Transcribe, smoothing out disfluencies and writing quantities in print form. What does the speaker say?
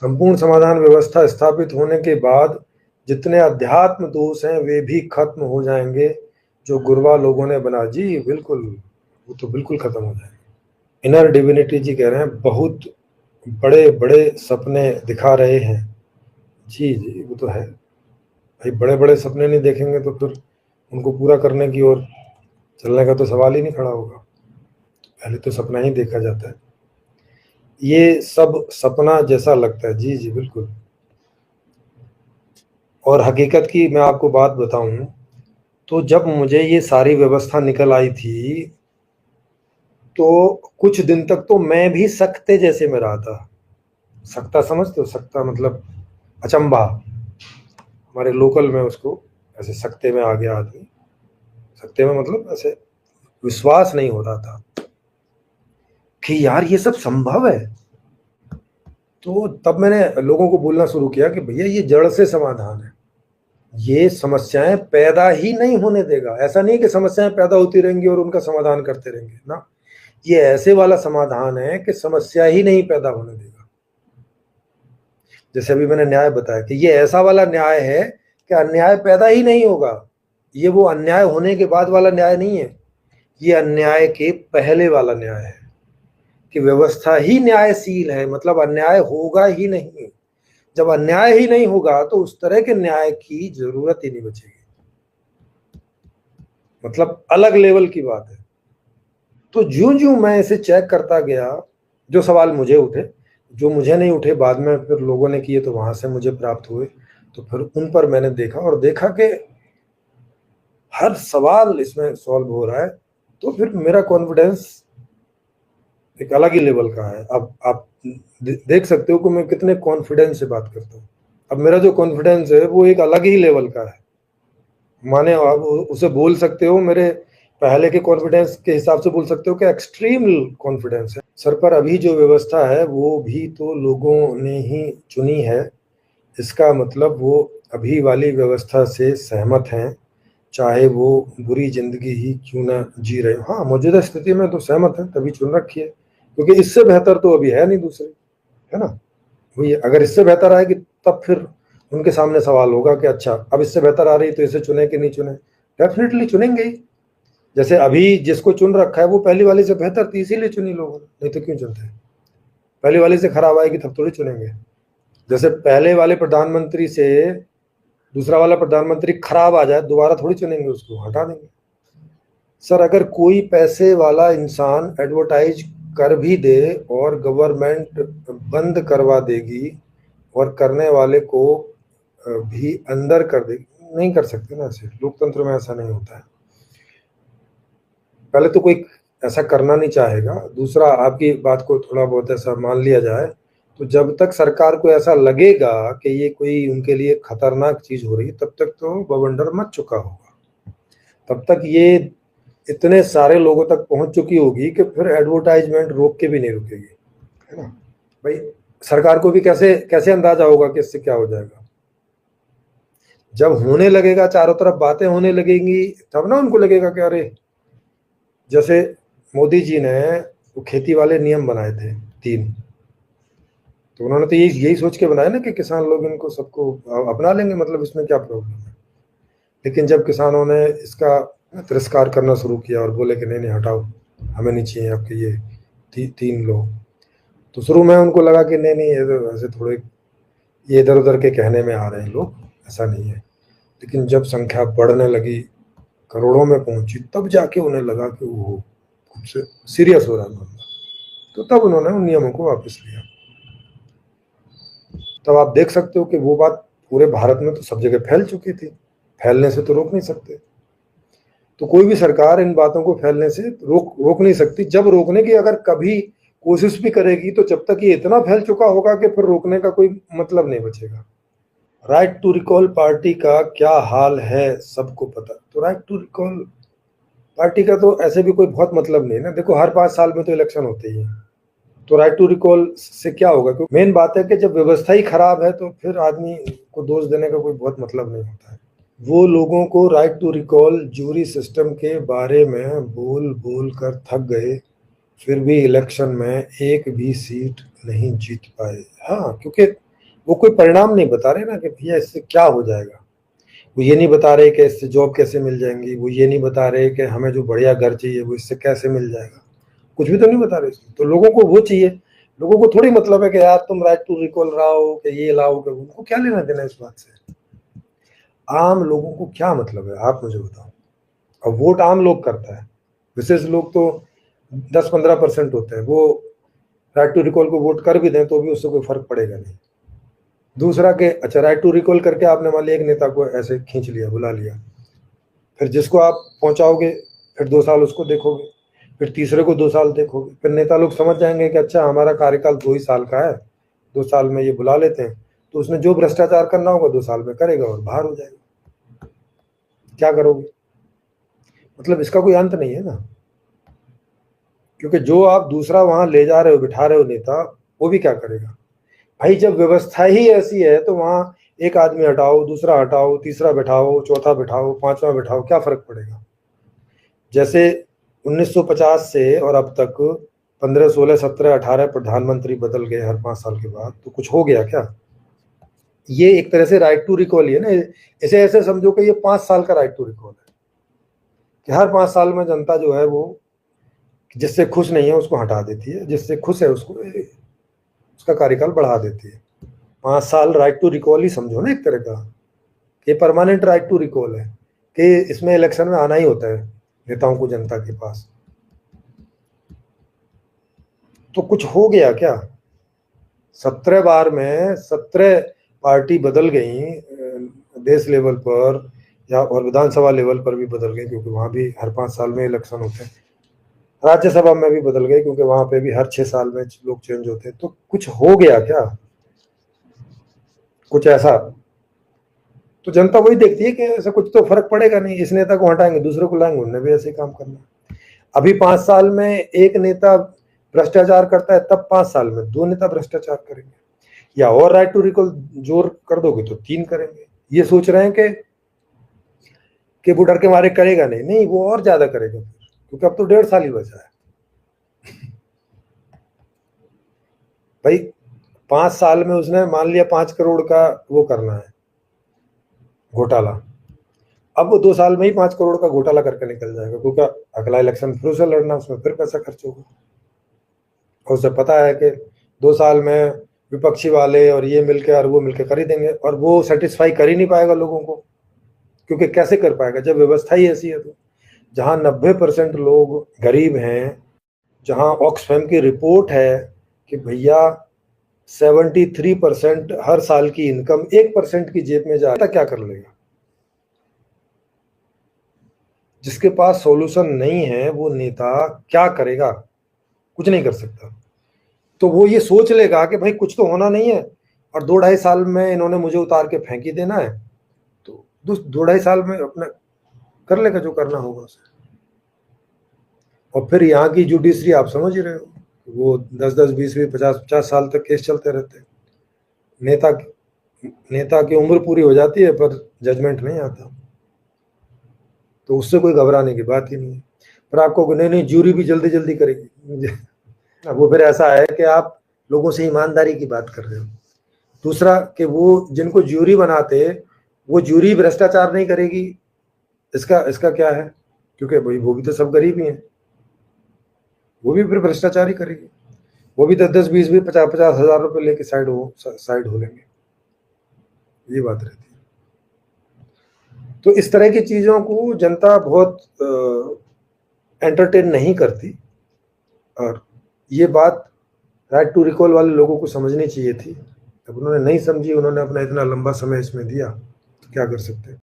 संपूर्ण समाधान व्यवस्था स्थापित होने के बाद जितने अध्यात्म दोष हैं वे भी खत्म हो जाएंगे जो गुरवा लोगों ने बना। जी बिल्कुल, वो तो बिल्कुल खत्म हो जाएंगे। इनर डिविनिटी जी कह रहे हैं बहुत बड़े बड़े सपने दिखा रहे हैं। जी जी वो तो है भाई, बड़े बड़े सपने नहीं देखेंगे तो फिर उनको पूरा करने की ओर चलने का तो सवाल ही नहीं खड़ा होगा। पहले तो सपना ही देखा जाता है। ये सब सपना जैसा लगता है। जी जी बिल्कुल। और हकीकत की मैं आपको बात बताऊं तो जब मुझे ये सारी व्यवस्था निकल आई थी तो कुछ दिन तक तो मैं भी सकते जैसे में रहा था। सकता समझते हो? सकता मतलब अचंभा, हमारे लोकल में उसको ऐसे सकते में आ गया आदमी। सकते में मतलब ऐसे विश्वास नहीं हो रहा था कि यार ये सब संभव है। तो तब मैंने लोगों को बोलना शुरू किया कि भैया ये जड़ से समाधान है, ये समस्याएं पैदा ही नहीं होने देगा। ऐसा नहीं कि समस्याएं पैदा होती रहेंगी और उनका समाधान करते रहेंगे ना, ये ऐसे वाला समाधान है कि समस्या ही नहीं पैदा होने देगा। जैसे अभी मैंने न्याय बताया कि ये ऐसा वाला न्याय है कि अन्याय पैदा ही नहीं होगा। ये वो अन्याय होने के बाद वाला न्याय नहीं है, ये अन्याय के पहले वाला न्याय है कि व्यवस्था ही न्यायशील है, मतलब अन्याय होगा ही नहीं। जब अन्याय ही नहीं होगा तो उस तरह के न्याय की जरूरत ही नहीं बचेगी। मतलब अलग लेवल की बात है। तो ज्यों ज्यों मैं इसे चेक करता गया, जो सवाल मुझे उठे, जो मुझे नहीं उठे बाद में फिर लोगों ने किए तो वहां से मुझे प्राप्त हुए, तो फिर उन पर मैंने देखा और देखा कि हर सवाल इसमें सॉल्व हो रहा है। तो फिर मेरा कॉन्फिडेंस एक अलग ही लेवल का है। अब आप देख सकते हो कि मैं कितने कॉन्फिडेंस से बात करता हूँ। अब मेरा जो कॉन्फिडेंस है वो एक अलग ही लेवल का है। माने आप उसे बोल सकते हो, मेरे पहले के कॉन्फिडेंस के हिसाब से बोल सकते हो कि एक्सट्रीम कॉन्फिडेंस है सर। पर अभी जो व्यवस्था है वो भी तो लोगों ने ही चुनी है, इसका मतलब वो अभी वाली व्यवस्था से सहमत हैं, चाहे वो बुरी जिंदगी ही क्यों ना जी रहे हो। हाँ, मौजूदा स्थिति में तो सहमत है, तभी चुन रखी है, क्योंकि इससे बेहतर तो अभी है नहीं दूसरी, है ना। वही, अगर इससे बेहतर आएगी तब फिर उनके सामने सवाल होगा कि अच्छा अब इससे बेहतर आ रही तो इसे चुने कि नहीं चुने। डेफिनेटली चुनेंगे ही। जैसे अभी जिसको चुन रखा है वो पहली वाली से बेहतर थी इसीलिए चुनी लोगों ने, नहीं तो क्यों चुनते हैं। पहली वाली से खराब आएगी तब थोड़ी चुनेंगे। जैसे पहले वाले प्रधानमंत्री से दूसरा वाला प्रधानमंत्री खराब आ जाए दोबारा थोड़ी चुनेंगे, उसको हटा देंगे। सर अगर कोई पैसे वाला इंसान एडवर्टाइज कर भी दे और गवर्नमेंट बंद करवा देगी और करने वाले को भी अंदर कर देगी, नहीं कर सकते ना ऐसे। लोकतंत्र में ऐसा नहीं होता है। पहले तो कोई ऐसा करना नहीं चाहेगा, दूसरा आपकी बात को थोड़ा बहुत ऐसा मान लिया जाए तो जब तक सरकार को ऐसा लगेगा कि ये कोई उनके लिए खतरनाक चीज हो रही है तब तक तो बवंडर मच चुका होगा। तब तक ये इतने सारे लोगों तक पहुंच चुकी होगी कि फिर एडवर्टाइजमेंट रोक के भी नहीं रुकेगी, है ना भाई। सरकार को भी कैसे कैसे अंदाजा होगा कि इससे क्या हो जाएगा। जब होने लगेगा, चारों तरफ बातें होने लगेंगी, तब ना उनको लगेगा कि अरे, जैसे मोदी जी ने वो खेती वाले नियम बनाए थे 3, तो उन्होंने तो यही सोच के बनाया ना कि किसान लोग इनको सबको अपना लेंगे, मतलब इसमें क्या प्रॉब्लम है। लेकिन जब किसानों ने इसका तिरस्कार करना शुरू किया और बोले कि नहीं नहीं हटाओ, हमें नहीं चाहिए आपके ये 3 लोग, तो शुरू में उनको लगा कि नहीं नहीं ये तो ऐसे थोड़े ये इधर उधर के कहने में आ रहे हैं लोग, ऐसा नहीं है। लेकिन जब संख्या बढ़ने लगी, करोड़ों में पहुंची, तब जाके उन्हें लगा कि वो खुद से सीरियस हो रहा है मामला, तो तब उन्होंने उन नियमों को वापस लिया। तब आप देख सकते हो कि वो बात पूरे भारत में तो सब जगह फैल चुकी थी, फैलने से तो रोक नहीं सकते। तो कोई भी सरकार इन बातों को फैलने से रोक नहीं सकती। जब रोकने की अगर कभी कोशिश भी करेगी तो जब तक ये इतना फैल चुका होगा कि फिर रोकने का कोई मतलब नहीं बचेगा। राइट टू रिकॉल पार्टी का क्या हाल है सबको पता। तो राइट टू रिकॉल पार्टी का तो ऐसे भी कोई बहुत मतलब नहीं है ना। देखो हर 5 साल में तो इलेक्शन होते ही है, तो राइट टू रिकॉल से क्या होगा। क्योंकि मेन बात है कि जब व्यवस्था ही खराब है तो फिर आदमी को दोष देने का कोई बहुत मतलब नहीं होता है। वो लोगों को right to recall jury system के बारे में बोल बोल कर थक गए, फिर भी इलेक्शन में एक भी सीट नहीं जीत पाए। हाँ, क्योंकि वो कोई परिणाम नहीं बता रहे ना कि भैया इससे क्या हो जाएगा। वो ये नहीं बता रहे कि इससे जॉब कैसे मिल जाएंगी, वो ये नहीं बता रहे कि हमें जो बढ़िया घर चाहिए वो इससे कैसे मिल जाएगा, कुछ भी तो नहीं बता रहे इसमें। तो लोगों को वो चाहिए, लोगों को थोड़ी मतलब है कि यार तुम राइट टू रिकॉल लाओ कि ये लाओ, कि उनको क्या लेना देना इस बात से। आम लोगों को क्या मतलब है, आप मुझे बताओ। अब वोट आम लोग करता है, विशेष लोग तो 10-15% होते हैं, वो राइट टू रिकॉल को वोट कर भी दें तो भी उससे कोई फर्क पड़ेगा नहीं। दूसरा के अच्छा राइट टू रिकॉल करके आपने मान लिया एक नेता को ऐसे खींच लिया, बुला लिया, फिर जिसको आप पहुंचाओगे फिर 2 साल उसको देखोगे, फिर तीसरे को 2 साल देखोगे, फिर नेता लोग समझ जाएंगे कि अच्छा हमारा कार्यकाल 2 ही साल का है, 2 साल में ये बुला लेते हैं, तो उसने जो भ्रष्टाचार करना होगा 2 साल में करेगा और बाहर हो जाएगा। क्या करोगे, मतलब इसका कोई अंत नहीं है ना। क्योंकि जो आप दूसरा वहां ले जा रहे हो, बिठा रहे हो नेता, वो भी क्या करेगा भाई। जब व्यवस्था ही ऐसी है तो वहां एक आदमी हटाओ, दूसरा हटाओ, तीसरा बिठाओ, चौथा बिठाओ, पांचवा बिठाओ, क्या फर्क पड़ेगा। जैसे 1950 से और अब तक 15, 16, 17, 18 प्रधानमंत्री बदल गए हर 5 साल के बाद, तो कुछ हो गया क्या। ये एक तरह से राइट टू रिकॉल ही है ना। इसे ऐसे समझो कि ये 5 साल का राइट टू रिकॉल है कि हर 5 साल में जनता जो है वो जिससे खुश नहीं है उसको हटा देती है, जिससे खुश है उसको उसका कार्यकाल बढ़ा देती है। 5 साल राइट टू रिकॉल ही समझो ना एक तरह का, ये परमानेंट राइट टू रिकॉल है कि इसमें इलेक्शन में आना ही होता है नेताओं को जनता के पास। तो कुछ हो गया क्या। 17 बार में 17 पार्टी बदल गई, देश लेवल पर या और विधानसभा लेवल पर भी बदल गई, क्योंकि वहां भी हर 5 साल में इलेक्शन होते हैं। राज्यसभा में भी बदल गए क्योंकि वहां पे भी हर 6 साल में लोग चेंज होते हैं। तो कुछ हो गया क्या, कुछ ऐसा। तो जनता वही देखती है कि ऐसा कुछ तो फर्क पड़ेगा नहीं, इस नेता को हटाएंगे दूसरे को लाएंगे, उन्हें भी ऐसे काम करना। अभी 5 साल में एक नेता भ्रष्टाचार करता है, तब 5 साल में 2 नेता भ्रष्टाचार करेंगे, या और राइट टू रिकॉल जोर कर दोगे तो 3 करेंगे। ये सोच रहे हैं कि वो डर के मारे करेगा नहीं, नहीं वो और ज्यादा करेगा फिर, क्योंकि अब तो 1.5 साल ही बचा है भाई। 5 साल में उसने मान लिया 5 करोड़ का वो करना है घोटाला, अब वो 2 साल में ही 5 करोड़ का घोटाला करके निकल जाएगा, क्योंकि अगला इलेक्शन फिर उसे लड़ना, उसमें फिर पैसा खर्च होगा। और उसे पता है कि 2 साल में विपक्षी वाले और ये मिलके और वो मिलके कर ही देंगे, और वो सेटिस्फाई कर ही नहीं पाएगा लोगों को, क्योंकि कैसे कर पाएगा जब व्यवस्था ही ऐसी है। तो जहां 90% लोग गरीब हैं, जहां ऑक्सफैम की रिपोर्ट है कि भैया 73% हर साल की इनकम 1% की जेब में जाता, क्या कर लेगा। जिसके पास सॉल्यूशन नहीं है वो नेता क्या करेगा, कुछ नहीं कर सकता। तो वो ये सोच लेगा कि भाई कुछ तो होना नहीं है, और 2-2.5 साल में इन्होंने मुझे उतार के फेंक ही देना है, तो 2-2.5 साल में अपना कर लेगा जो करना होगा उसे। और फिर यहाँ की जुडिशरी आप समझ ही रहे हो, वो 10-10, 20-20, 50-50 साल तक केस चलते रहते हैं। नेता की उम्र पूरी हो जाती है पर जजमेंट नहीं आता, तो उससे कोई घबराने की बात ही नहीं है। पर आपको नहीं नहीं ज्यूरी भी जल्दी जल्दी करेगी वो फिर ऐसा है कि आप लोगों से ईमानदारी की बात कर रहे हो। दूसरा कि वो जिनको ज्यूरी बनाते वो ज्यूरी भ्रष्टाचार नहीं करेगी, इसका क्या है, क्योंकि भाई वो भी तो सब गरीब ही हैं, वो भी फिर भ्रष्टाचार ही करेगी, वो भी 10-10, 20-20, 50-50 हजार रुपए लेके साइड हो लेंगे। ये बात रहती है। तो इस तरह की चीजों को जनता बहुत एंटरटेन नहीं करती, और ये बात राइट टू रिकॉल वाले लोगों को समझनी चाहिए थी। अब उन्होंने नहीं समझी, उन्होंने अपना इतना लंबा समय इसमें दिया, तो क्या कर सकते हैं।